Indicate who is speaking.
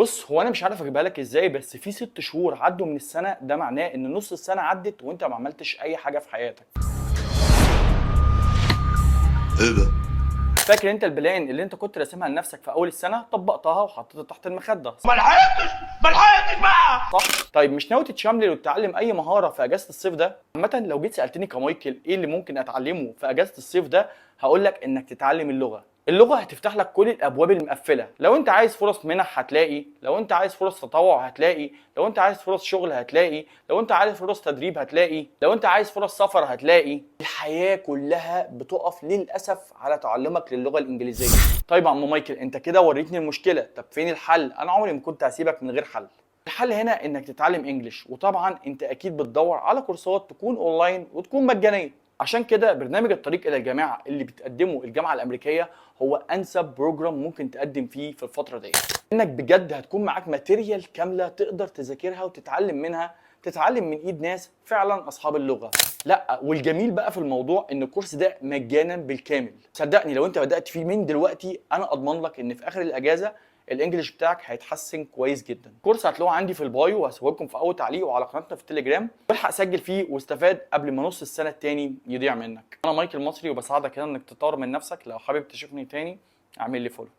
Speaker 1: بص، هو انا مش عارف اجيبها لك ازاي، بس في 6 شهور عدوا من السنه، ده معناه ان نص السنه عدت وانت ما عملتش اي حاجه في حياتك.
Speaker 2: ايه ده؟
Speaker 1: فاكر انت البلان اللي انت كنت راسمها لنفسك في اول السنه طبقتها وحطيتها تحت المخده؟
Speaker 2: ما لحقتش بقى.
Speaker 1: صح. طيب مش ناوي تتشمل وتتعلم اي مهاره في اجازه الصيف ده؟ عامه لو جيت سالتني كمايكل ايه اللي ممكن اتعلمه في اجازه الصيف ده، هقول لك انك تتعلم اللغه. اللغه هتفتح لك كل الابواب المقفله. لو انت عايز فرص منح هتلاقي، لو انت عايز فرص تطوع هتلاقي، لو انت عايز فرص شغل هتلاقي، لو انت عايز فرص تدريب هتلاقي، لو انت عايز فرص سفر هتلاقي. الحياه كلها بتقف للاسف على تعلمك للغه الانجليزيه. طيب يا عم مايكل، انت كده وريتني المشكله، طب فين الحل؟ انا عمري ما كنت هسيبك من غير حل. الحل هنا انك تتعلم انجليش، وطبعا انت اكيد بتدور على كورسات تكون اونلاين وتكون مجانيه. عشان كده برنامج الطريق الى الجامعه اللي بتقدمه الجامعه الامريكيه هو انسب بروجرام ممكن تقدم فيه في الفتره دي. انك بجد هتكون معاك ماتيريال كامله تقدر تذاكرها وتتعلم منها، تتعلم من ايد ناس فعلا اصحاب اللغه. لا، والجميل بقى في الموضوع ان الكورس ده مجانا بالكامل. صدقني لو انت بدات فيه من دلوقتي انا اضمن لك ان في اخر الاجازه الانجليش بتاعك هيتحسن كويس جدا. الكورس هتلاقوه عندي في البايو، وهسيبه لكم في اول تعليق وعلى قناتنا في التليجرام. والحق سجل فيه واستفاد قبل ما نص السنه التاني يضيع منك. انا مايكل مصري، وبساعدك هنا انك تطور من نفسك. لو حابب تشوفني تاني اعمل لي فولو.